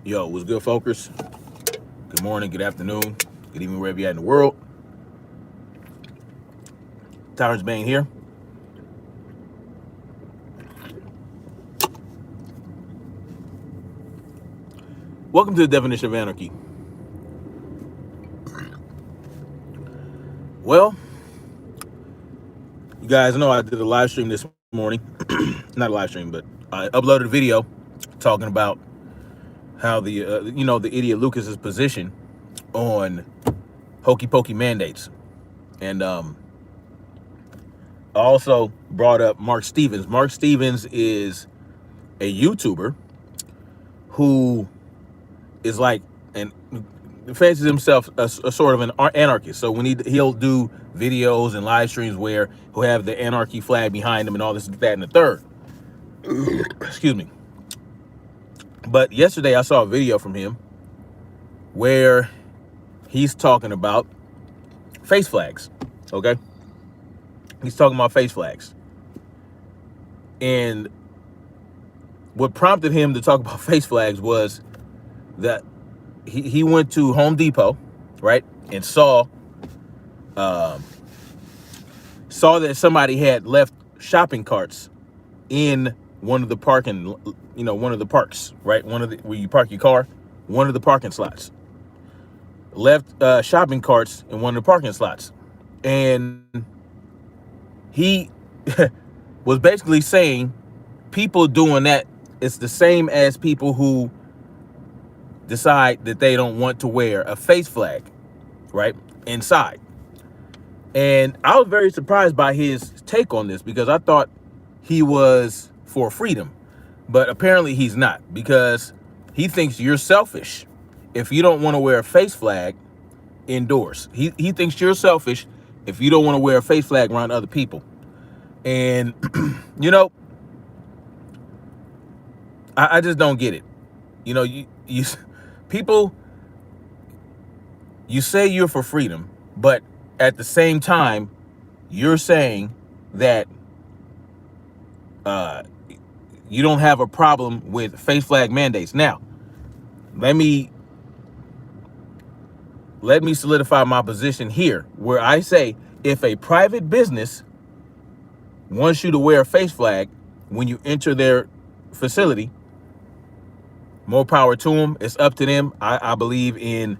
Yo, what's good, folks? Good morning, good afternoon, good evening, wherever you're at in the world. Tyrus Bane here. Welcome to the Definition of Anarchy. Well, you guys know I did a live stream this morning. Not a live stream, but I uploaded a video talking about how the idiot Lucas's position on hokey pokey mandates. And I also brought up Marc Stevens. Marc Stevens is a YouTuber who is like and fancies himself a sort of an anarchist. So when he'll do videos and live streams where he'll have the anarchy flag behind him and all this, that, and the third. Excuse me. But yesterday I saw a video from him where he's talking about face flags. Okay? He's talking about face flags. And what prompted him to talk about face flags was that he went to Home Depot, right, and saw that somebody had left shopping carts in one of the parks, right, where you park your car, one of the parking slots. Left shopping carts in one of the parking slots, and he was basically saying people doing that, it's the same as people who decide that they don't want to wear a face flag, right, inside. And I was very surprised by his take on this because I thought he was for freedom, but apparently he's not, because he thinks you're selfish if you don't want to wear a face flag indoors. He thinks you're selfish if you don't want to wear a face flag around other people. And I just don't get it. You people, you say you're for freedom, but at the same time, you're saying that you don't have a problem with face flag mandates. Now, let me solidify my position here, where I say if a private business wants you to wear a face flag when you enter their facility, more power to them. It's up to them. I believe in,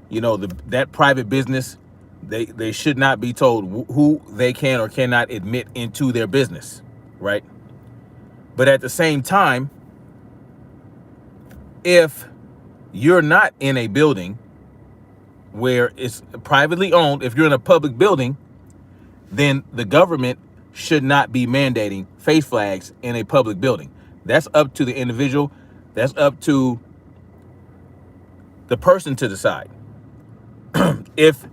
that private business. They should not be told who they can or cannot admit into their business, right? But at the same time, if you're not in a building where it's privately owned, if you're in a public building, then the government should not be mandating face flags in a public building. That's up to the individual. That's up to the person to decide. If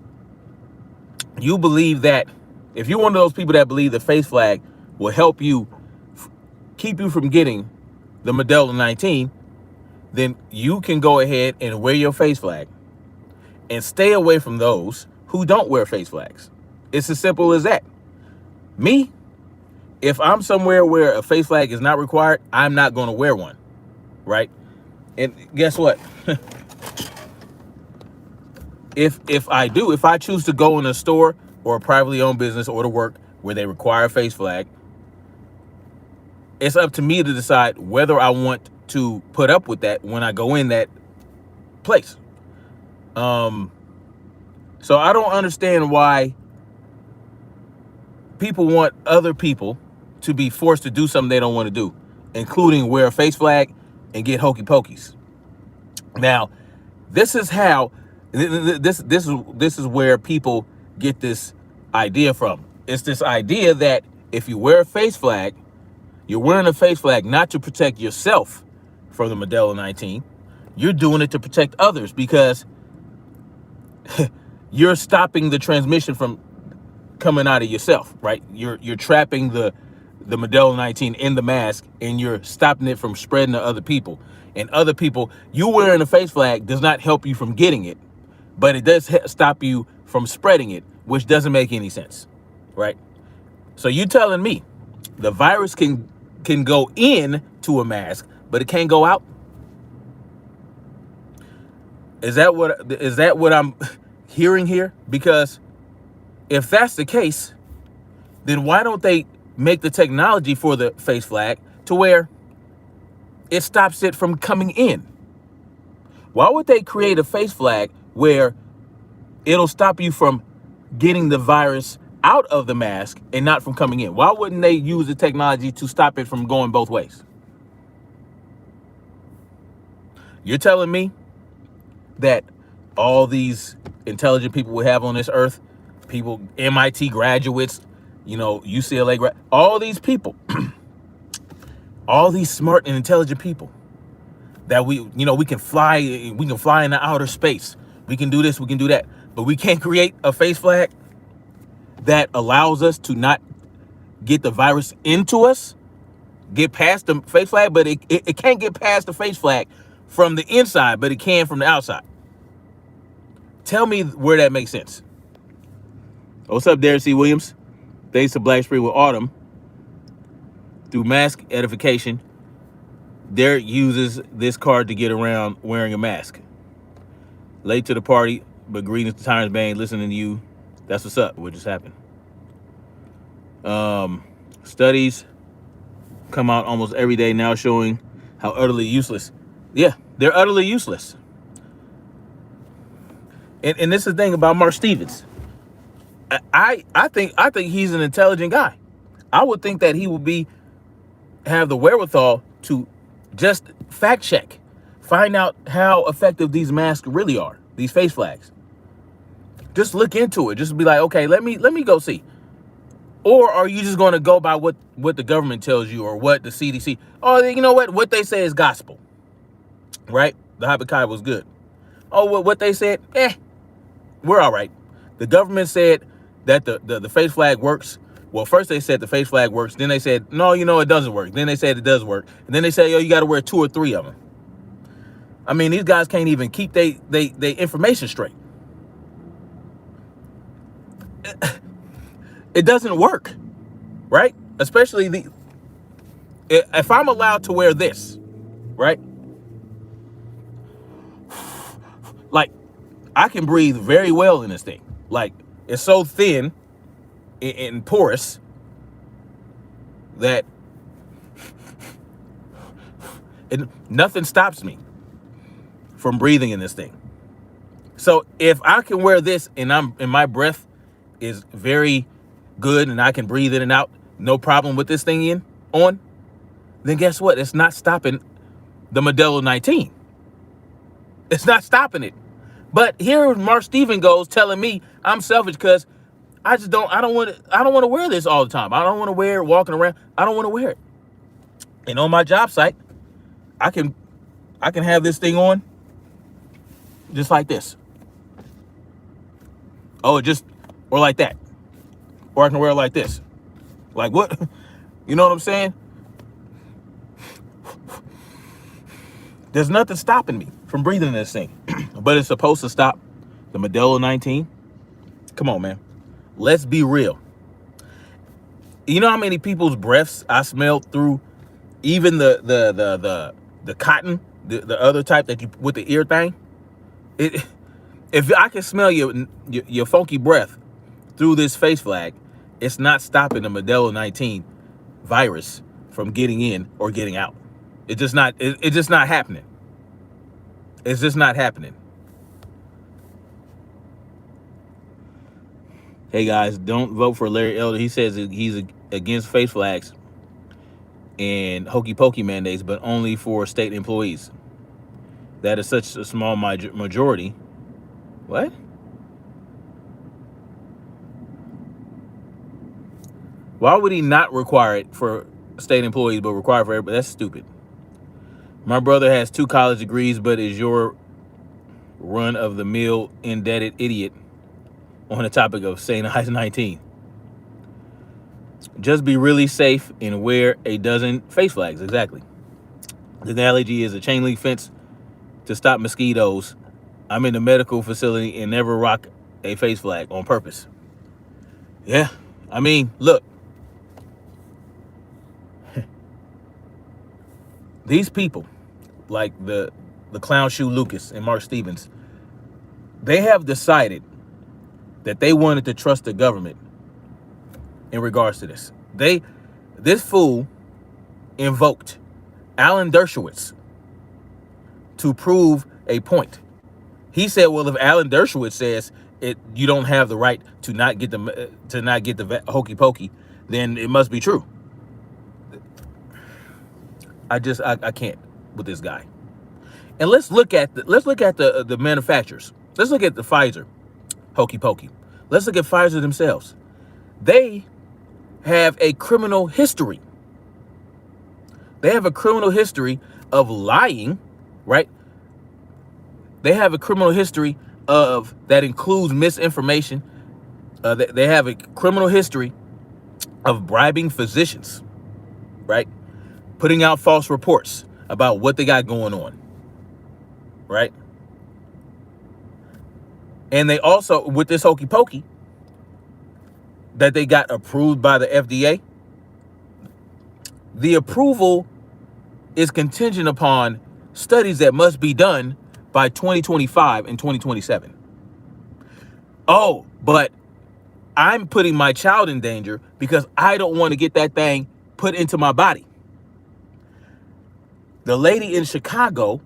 you believe that, if you're one of those people that believe the face flag will help you keep you from getting the Modelo 19, then you can go ahead and wear your face flag and stay away from those who don't wear face flags. It's as simple as that. Me, if I'm somewhere where a face flag is not required, I'm not going to wear one, right? And guess what? If I choose to go in a store or a privately owned business or to work where they require a face flag, it's up to me to decide whether I want to put up with that when I go in that place. So I don't understand why people want other people to be forced to do something they don't want to do, including wear a face flag and get hokey pokies. Now, this is how this is where people get this idea from. It's this idea that if you wear a face flag, you're wearing a face flag not to protect yourself from the Modelo 19. You're doing it to protect others because you're stopping the transmission from coming out of yourself, right? You're trapping the Modelo 19 in the mask, and you're stopping it from spreading to other people. And other people, you wearing a face flag does not help you from getting it, but it does stop you from spreading it, which doesn't make any sense, right? So you telling me the virus can go in to a mask, but it can't go out? Is that what I'm hearing here? Because if that's the case, then why don't they make the technology for the face flag to where it stops it from coming in? Why would they create a face flag where it'll stop you from getting the virus out of the mask and not from coming in? Why wouldn't they use the technology to stop it from going both ways? You're telling me that all these intelligent people we have on this earth, people, MIT graduates, UCLA, all these people, all these smart and intelligent people that we can fly into outer space. We can do this, we can do that, but we can't create a face flag that allows us to not get the virus into us, get past the face flag, but it can't get past the face flag from the inside, but it can from the outside. Tell me where that makes sense. What's up, Darren C. Williams? Thanks to Black Spring with Autumn. Through mask edification, Derek uses this card to get around wearing a mask. Late to the party, but greetings to Tyrants Bang, listening to you. That's what's up. What just happened? Studies come out almost every day now showing how utterly useless. Yeah, they're utterly useless. And this is the thing about Marc Stevens. I think he's an intelligent guy. I would think that he would have the wherewithal to just fact check, find out how effective these masks really are, these face flags. Just look into it. Just be like, okay, let me go see. Or are you just going to go by what the government tells you or what the CDC? Oh, you know what they say is gospel, right? The Habakkuk was good. Oh, what they said, we're all right. The government said that the face flag works. Well, first they said the face flag works. Then they said, no, it doesn't work. Then they said it does work. And then they said, you got to wear 2 or 3 of them. I mean, these guys can't even keep they information straight. It doesn't work, right? Especially if I'm allowed to wear this, right? Like, I can breathe very well in this thing. Like, it's so thin and porous that nothing stops me from breathing in this thing. So if I can wear this and my breath is very good and I can breathe in and out, no problem with this thing on, then guess what? It's not stopping the Modelo 19. It's not stopping it. But here Marc Stevens goes telling me I'm selfish because I don't want to wear this all the time. I don't want to wear it walking around. I don't want to wear it. And on my job site, I can have this thing on just like this. Or like that. Or I can wear it like this. Like what? You know what I'm saying? There's nothing stopping me from breathing in this thing. But it's supposed to stop the Modelo 19. Come on, man. Let's be real. You know how many people's breaths I smelled through even the cotton, the other type that you with the ear thing? If I can smell your funky breath through this face flag, it's not stopping the Modelo 19 virus from getting in or getting out. It's just not happening. It's just not happening. Hey guys, don't vote for Larry Elder. He says he's against face flags and hokey pokey mandates, but only for state employees. That is such a small majority. What? Why would he not require it for state employees, but require for everybody? That's stupid. My brother has 2 college degrees, but is your run-of-the-mill indebted idiot on the topic of St. Ives 19. Just be really safe and wear a dozen face flags. Exactly. The analogy is a chain link fence to stop mosquitoes. I'm in the medical facility and never rock a face flag on purpose. Yeah, I mean, look. These people, like the clown shoe Lucas and Marc Stevens, They have decided that they wanted to trust the government in regards to this. This fool invoked Alan Dershowitz to prove a point. He said, "Well, if Alan Dershowitz says you don't have the right to not get the hokey pokey, then it must be true." I can't with this guy. And let's look at the manufacturers. Let's look at the Pfizer hokey pokey. Let's look at Pfizer themselves. They have a criminal history. They have a criminal history of lying, right? They have a criminal history that includes misinformation. They have a criminal history of bribing physicians, right? Putting out false reports about what they got going on, right? And they also, with this hokey pokey, that they got approved by the FDA, the approval is contingent upon studies that must be done by 2025 and 2027. Oh, but I'm putting my child in danger because I don't want to get that thing put into my body. The lady in Chicago,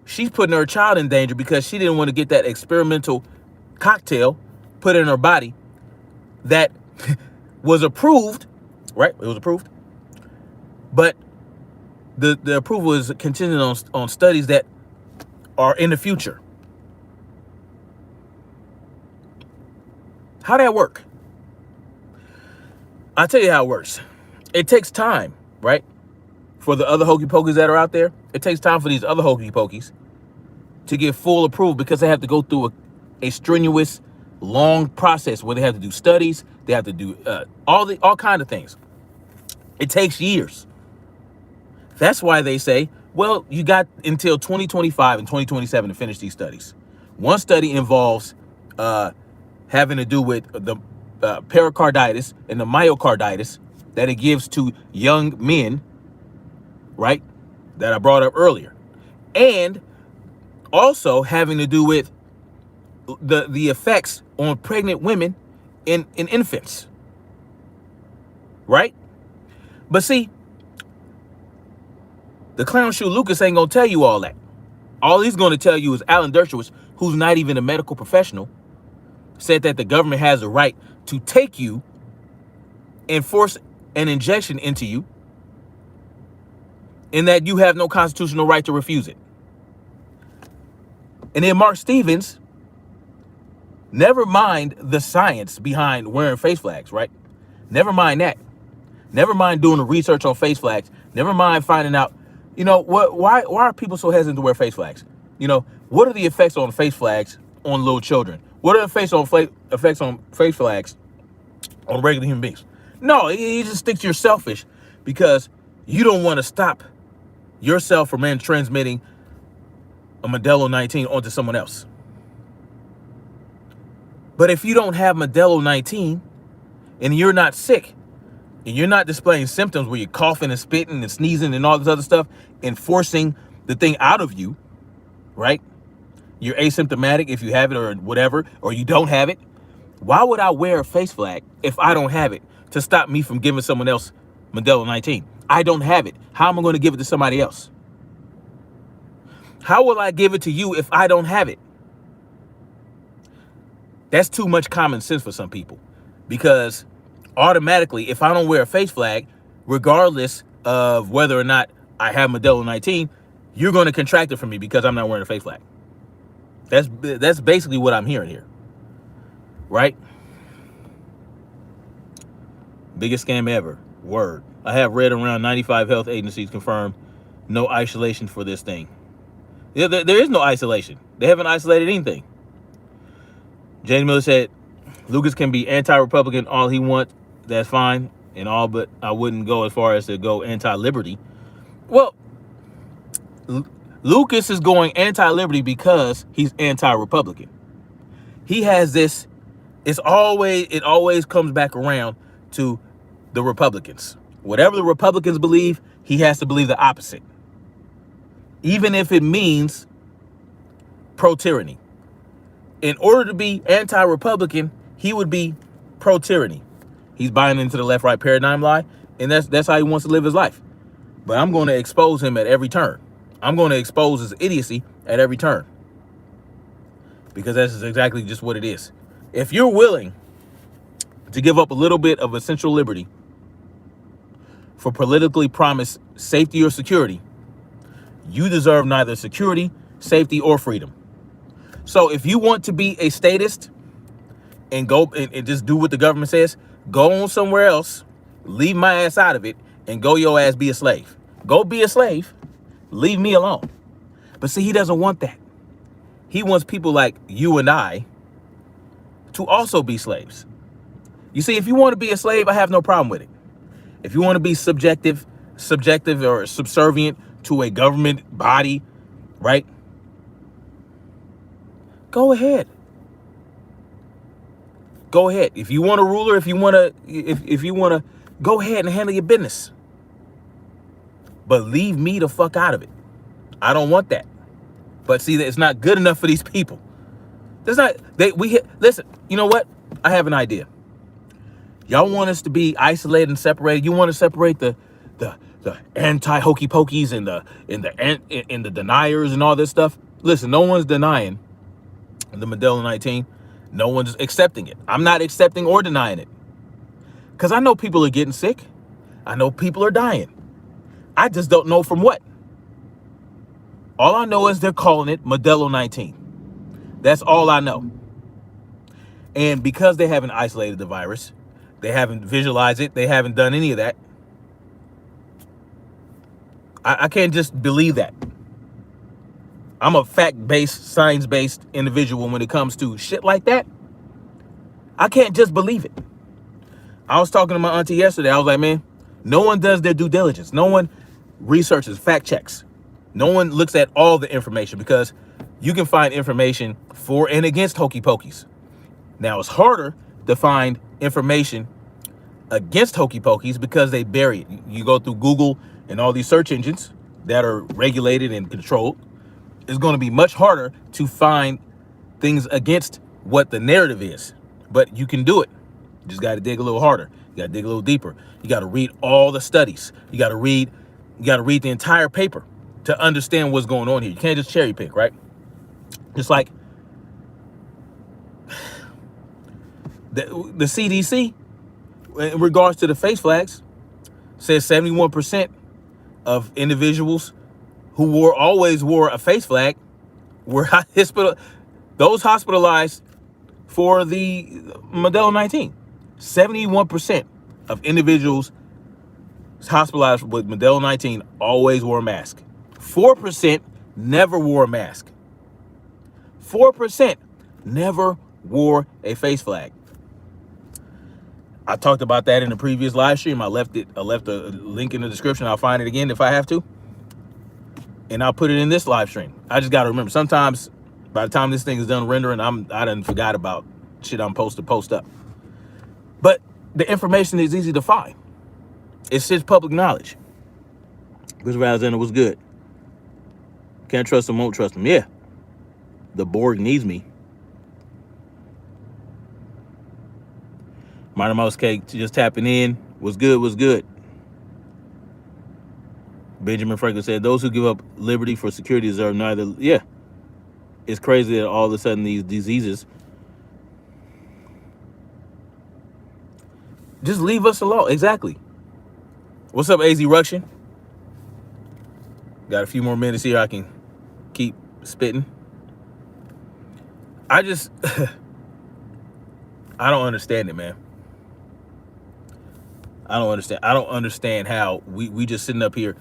she's putting her child in danger because she didn't want to get that experimental cocktail put in her body that was approved, right? It was approved. But the approval is contingent on studies that are in the future. How that work? I'll tell you how it works. It takes time, right? For the other hokey pokeys that are out there, it takes time for these other hokey pokeys to get full approval because they have to go through a strenuous, long process where they have to do studies, they have to do all kind of things. It takes years. That's why they say, well, you got until 2025 and 2027 to finish these studies. One study involves having to do with the pericarditis and the myocarditis that it gives to young men, right, that I brought up earlier. And also having to do with the effects on pregnant women in infants, right? But see, the clown shoe Lucas ain't gonna tell you all that. All he's gonna tell you is Alan Dershowitz, who's not even a medical professional, said that the government has a right to take you and force an injection into you, and that you have no constitutional right to refuse it. And then Mark Stevens, never mind the science behind wearing face flags, right? Never mind that. Never mind doing the research on face flags. Never mind finding out, why are people so hesitant to wear face flags? What are the effects on face flags on little children? What are the effects on face flags on regular human beings? No, you just think you're selfish because you don't want to stop yourself from transmitting a Modelo 19 onto someone else. But if you don't have Modelo 19 and you're not sick and you're not displaying symptoms where you're coughing and spitting and sneezing and all this other stuff and forcing the thing out of you, right? You're asymptomatic if you have it or whatever, or you don't have it. Why would I wear a face flag if I don't have it to stop me from giving someone else Modelo 19? I don't have it. How am I going to give it to somebody else? How will I give it to you if I don't have it? That's too much common sense for some people, because automatically, if I don't wear a face flag, regardless of whether or not I have Modelo 19, you're going to contract it from me because I'm not wearing a face flag. That's basically what I'm hearing here, right? Biggest scam ever. Word. I have read around 95 health agencies confirm no isolation for this thing. Yeah, there is no isolation. They haven't isolated anything. James Miller said, Lucas can be anti-Republican all he wants. That's fine and all, but I wouldn't go as far as to go anti-liberty. Well, Lucas is going anti-liberty because he's anti-Republican. He has this, it always comes back around to the Republicans. Whatever the Republicans believe, he has to believe the opposite. Even if it means pro-tyranny. in order to be anti-Republican, he would be pro-tyranny. He's buying into the left-right paradigm lie, and that's how he wants to live his life. But I'm going to expose him at every turn. I'm going to expose his idiocy at every turn. Because that's exactly just what it is. If you're willing to give up a little bit of essential liberty for politically promised safety or security, you deserve neither security, safety, or freedom. So if you want to be a statist and go and just do what the government says, go on somewhere else, leave my ass out of it, and go your ass be a slave. Go be a slave, leave me alone. But see, he doesn't want that. He wants people like you and I to also be slaves. You see, if you want to be a slave, I have no problem with it. If you want to be subjective or subservient to a government body, right? Go ahead. Go ahead. If you want a ruler, if you want to go ahead and handle your business. But leave me the fuck out of it. I don't want that. But see, it's not good enough for these people. Listen, you know what? I have an idea. Y'all want us to be isolated and separated. You want to separate the anti-hokey pokies and the deniers and all this stuff. Listen, no one's denying the Modelo 19. No one's accepting it. I'm not accepting or denying it. Because I know people are getting sick. I know people are dying. I just don't know from what. All I know is they're calling it Modelo 19. That's all I know. And because they haven't isolated the virus, they haven't visualized it, they haven't done any of that, I can't just believe that. I'm a fact-based, science-based individual when it comes to shit like that. I can't just believe it. I was talking to my auntie yesterday. I was like, man, no one does their due diligence. No one researches, fact checks. No one looks at all the information, because you can find information for and against hokey pokies. Now, it's harder to find information against hokey pokies because they bury it. You go through Google and all these search engines that are regulated and controlled. It's going to be much harder to find things against what the narrative is. But you can do it. You just got to dig a little harder. You got to dig a little deeper. You got to read all the studies. You got to read the entire paper to understand what's going on here. You can't just cherry pick, right? Just like the CDC, in regards to the face flags, says 71% of individuals who always wore a face flag were those hospitalized for the Modelo 19. 71% of individuals hospitalized with Modelo 19 always wore a mask. 4% never wore a mask. 4% never wore a face flag. I talked about that in the previous live stream. I left a link in the description. I'll find it again if I have to. And I'll put it in this live stream. I just got to remember, sometimes by the time this thing is done rendering, I done forgot about shit I'm supposed to post up. But the information is easy to find. It's just public knowledge. Chris Razana was good. Can't trust him, won't trust him. Yeah. The Borg needs me. Minor Mouse Cake just tapping in. Was good. Benjamin Franklin said, those who give up liberty for security deserve neither. Yeah. It's crazy that all of a sudden these diseases just leave us alone. Exactly. What's up, AZ Ruction? Got a few more minutes here. I can keep spitting. I don't understand it, man. I don't understand how we just sitting up here.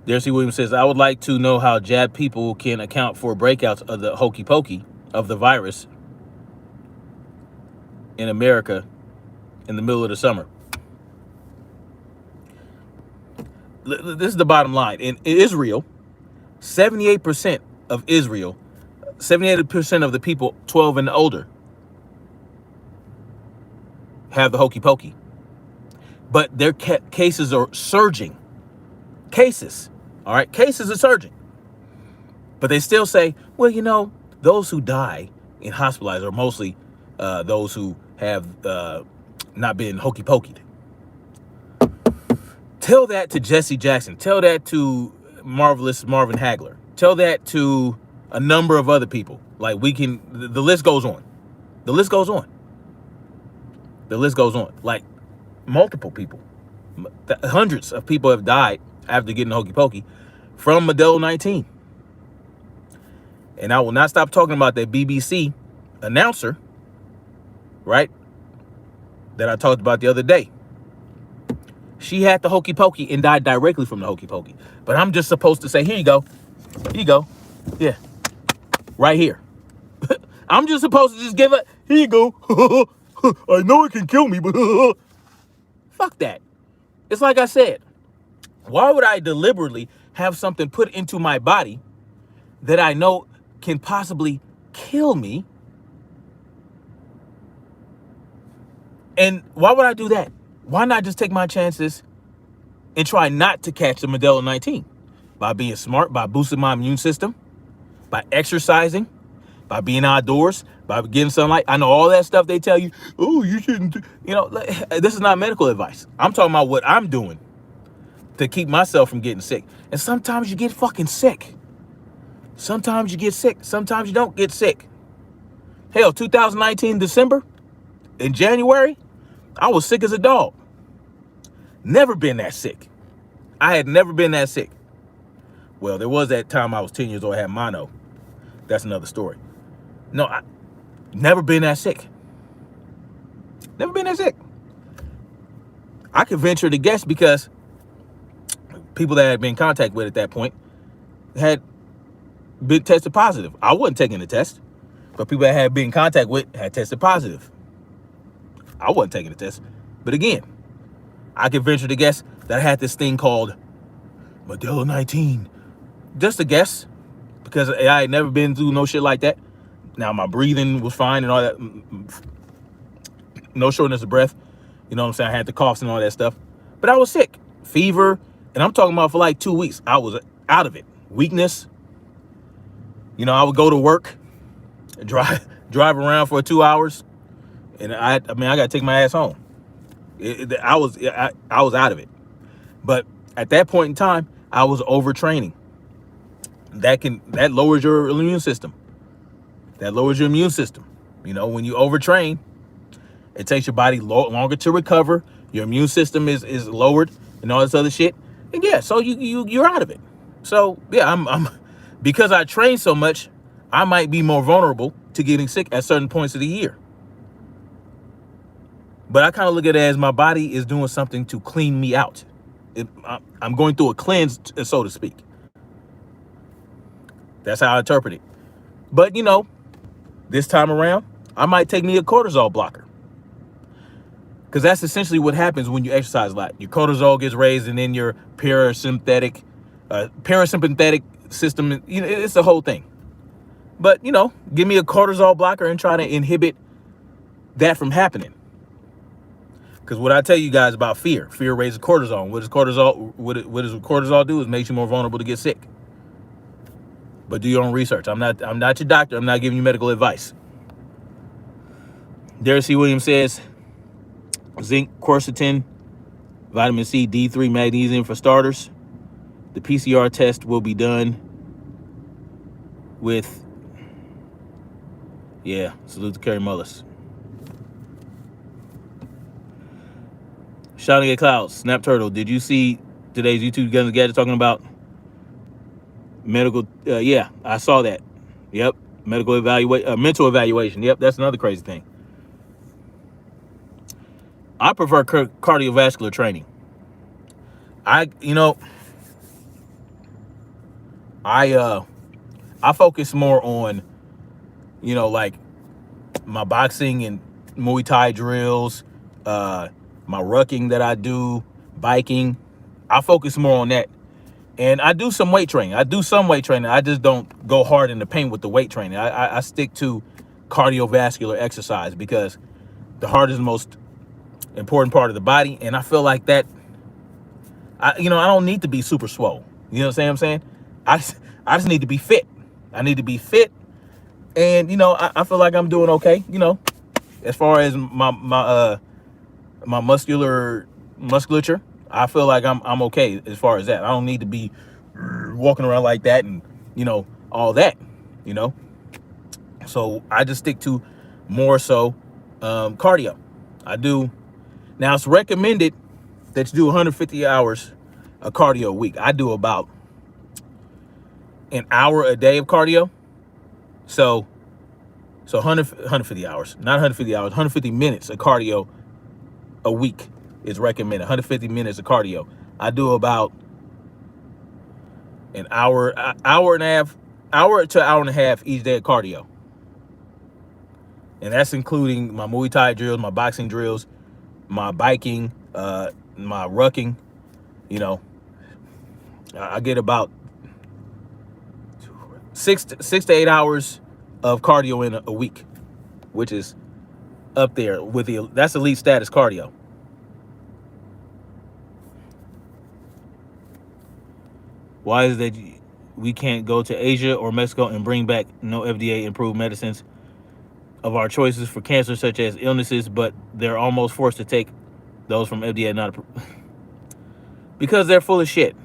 Darcy Williams says, I would like to know how jab people can account for breakouts of the hokey pokey of the virus in America in the middle of the summer. This is the bottom line. In Israel, 78% of Israel, 78% of the people 12 and older have the hokey pokey. But their cases are surging. Cases. All right. Cases are surging. But they still say, well, you know, those who die and hospitalized are mostly those who have not been hokey pokeyed. Tell that to Jesse Jackson. Tell that to Marvelous Marvin Hagler. Tell that to a number of other people. Like the list goes on. The list goes on. The list goes on. Like multiple people. Hundreds of people have died after getting hokey pokey from Modelo 19. And I will not stop talking about that BBC announcer, right, that I talked about the other day. She had the hokey pokey and died directly from the hokey pokey. But I'm just supposed to say, here you go. Here you go. Yeah. Right here. I'm just supposed to just give it, here you go. I know it can kill me, but fuck that. It's like I said, why would I deliberately have something put into my body that I know can possibly kill me? And why would I do that? Why not just take my chances and try not to catch the Modelo 19? By being smart, by boosting my immune system, by exercising, by being outdoors, by getting sunlight. I know all that stuff they tell you, oh, you shouldn't, you know, this is not medical advice. I'm talking about what I'm doing to keep myself from getting sick. And sometimes you get fucking sick. Sometimes you get sick. Sometimes you don't get sick. Hell, 2019 December, in January, I was sick as a dog. Never been that sick. I had never been that sick. Well, there was that time I was 10 years old, I had mono. That's another story. No, I never been that sick. Never been that sick. I could venture to guess because people that I had been in contact with at that point had been tested positive. I wasn't taking the test, but people that had been in contact with had tested positive. I wasn't taking the test. But again, I could venture to guess that I had this thing called Modelo 19. Just a guess, because I had never been through no shit like that. Now, my breathing was fine and all that. No shortness of breath. You know what I'm saying? I had the coughs and all that stuff. But I was sick. Fever. And I'm talking about for like 2 weeks. I was out of it. Weakness. You know, I would go to work, drive around for 2 hours. And I mean, I got to take my ass home. I was out of it. But at that point in time, I was overtraining. That lowers your immune system. That lowers your immune system. You know, when you overtrain, it takes your body longer to recover. Your immune system is lowered and all this other shit. And yeah, so you're out of it. So yeah, I'm because I train so much, I might be more vulnerable to getting sick at certain points of the year. But I kind of look at it as my body is doing something to clean me out. I'm going through a cleanse, so to speak. That's how I interpret it. But, you know, this time around, I might take me a cortisol blocker. Because that's essentially what happens when you exercise a lot. Your cortisol gets raised, and then your parasympathetic system, you know, it's the whole thing. But, you know, give me a cortisol blocker and try to inhibit that from happening. Because what I tell you guys about fear raises cortisol. What does cortisol do? Is makes you more vulnerable to get sick. But do your own research. I'm not your doctor. I'm not giving you medical advice. Derek C. Williams says, zinc, quercetin, vitamin C, D3, magnesium for starters. The PCR test will be done with, yeah, salute to Kerry Mullis. Shouting at Clouds, Snap Turtle, did you see today's YouTube Guns and Gadgets talking about medical? Yeah, I saw that. Yep, mental evaluation. Yep, that's another crazy thing. I prefer cardiovascular training. I focus more on, you know, like my boxing and Muay Thai drills, my rucking that I do, biking. I focus more on that. And I do some weight training. I just don't go hard in the paint with the weight training. I stick to cardiovascular exercise because the heart is the most important part of the body. And I feel like that I don't need to be super swole. You know what I'm saying? I just need to be fit. I need to be fit, and I feel like I'm doing okay. As far as my musculature, I feel like I'm okay as far as that. I don't need to be walking around like that and all that. You know, so I just stick to more so cardio. I do now. It's recommended that you do 150 hours of cardio a week. I do about an hour a day of cardio. So 150 hours, not 150 hours, 150 minutes of cardio a week is recommended. 150 minutes of cardio. I do about an hour to hour and a half each day of cardio. And that's including my Muay Thai drills, my boxing drills, my biking, my rucking. I get about 6 to 8 hours of cardio in a week, which is up there with that's elite status cardio. Why is that we can't go to Asia or Mexico and bring back no FDA approved medicines of our choices for cancer, such as illnesses, but they're almost forced to take those from FDA not approved? Because they're full of shit.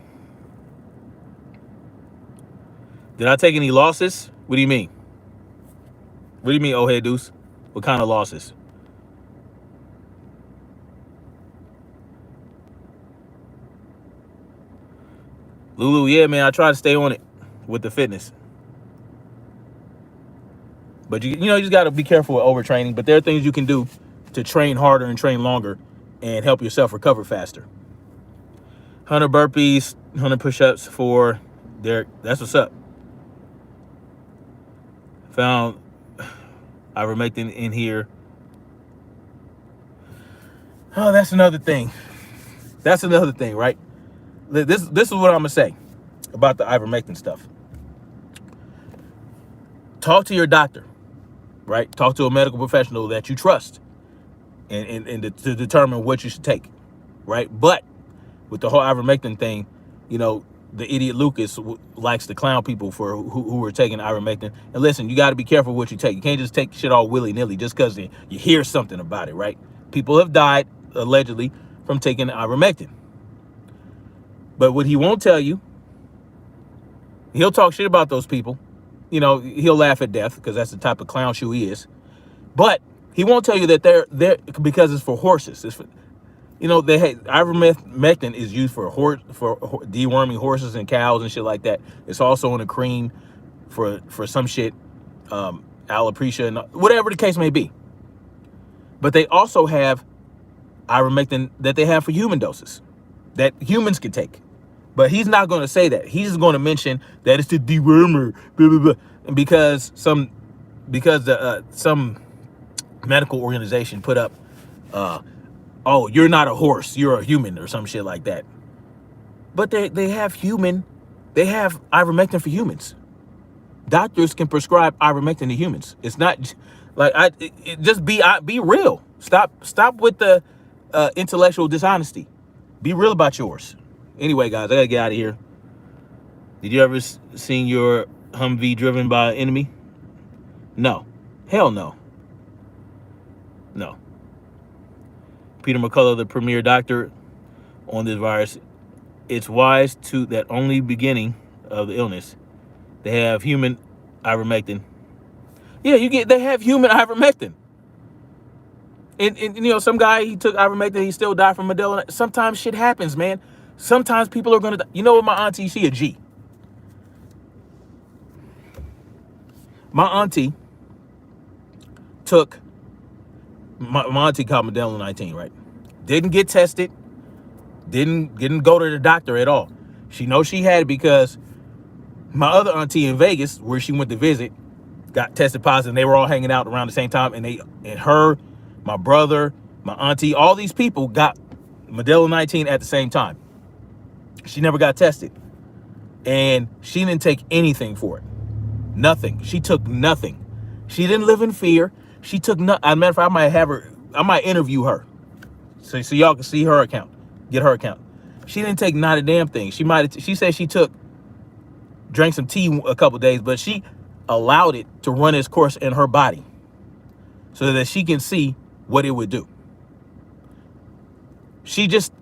Did I take any losses? What do you mean? What do you mean, oh hey Deuce? What kind of losses? Lulu, yeah, man, I try to stay on it with the fitness. But you just got to be careful with overtraining. But there are things you can do to train harder and train longer and help yourself recover faster. 100 burpees, 100 push-ups for Derek. That's what's up. Found ivermectin in here. Oh, that's another thing. That's another thing, right? This is what I'm gonna say about the ivermectin stuff. Talk to your doctor, right? Talk to a medical professional that you trust, and to determine what you should take, right? But with the whole ivermectin thing, the idiot Lucas likes to clown people for who are taking ivermectin. And listen, you got to be careful what you take. You can't just take shit all willy-nilly just because you hear something about it, right? People have died, allegedly, from taking ivermectin. But what he won't tell you, he'll talk shit about those people. He'll laugh at death because that's the type of clown shoe he is. But he won't tell you that they're because it's for horses. It's for, ivermectin is used for deworming horses and cows and shit like that. It's also in a cream for some shit, alopecia and whatever the case may be. But they also have ivermectin that they have for human doses that humans can take. But he's not going to say that. He's just going to mention that it's the dewormer, blah, blah, blah. And because some medical organization put up, oh, you're not a horse, you're a human or some shit like that. But they have ivermectin for humans. Doctors can prescribe ivermectin to humans. It's not like just be real. Stop with the intellectual dishonesty. Be real about yours. Anyway, guys, I gotta get out of here. Did you ever seen your Humvee driven by an enemy? No. Hell no. No. Peter McCullough, the premier doctor on this virus, it's wise to that only beginning of the illness. They have human ivermectin. Yeah, they have human ivermectin. And some guy, he took ivermectin, he still died from medullary. Sometimes shit happens, man. Sometimes people are gonna die. You know what, my auntie, she a G. My auntie took my auntie caught medullary 19, right? Didn't get tested. Didn't go to the doctor at all. She knows she had it because my other auntie in Vegas, where she went to visit, got tested positive, and they were all hanging out around the same time. And her, my brother, my auntie, all these people got medullary 19 at the same time. She never got tested. And she didn't take anything for it. Nothing. She took nothing. She didn't live in fear. She took nothing. As a matter of fact, I might interview her. So y'all can see her account. Get her account. She didn't take not a damn thing. She said she drank some tea a couple days, but she allowed it to run its course in her body so that she can see what it would do.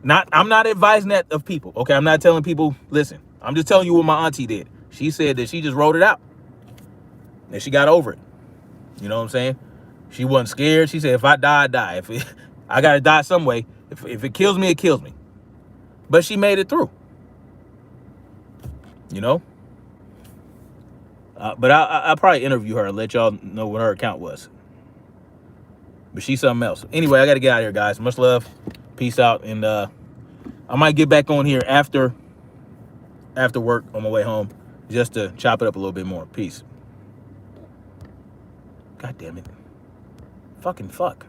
I'm not advising that of people. Okay, I'm not telling people, listen, I'm just telling you what my auntie did. She said that she just wrote it out and she got over it. You know what I'm saying? She wasn't scared. She said, if I die, I die. I got to die some way. If it kills me, it kills me. But she made it through. You know? But I'll probably interview her and let y'all know what her account was. But she's something else. Anyway, I got to get out of here, guys. Much love. Peace out. And I might get back on here after work on my way home just to chop it up a little bit more. Peace. God damn it. Fucking fuck.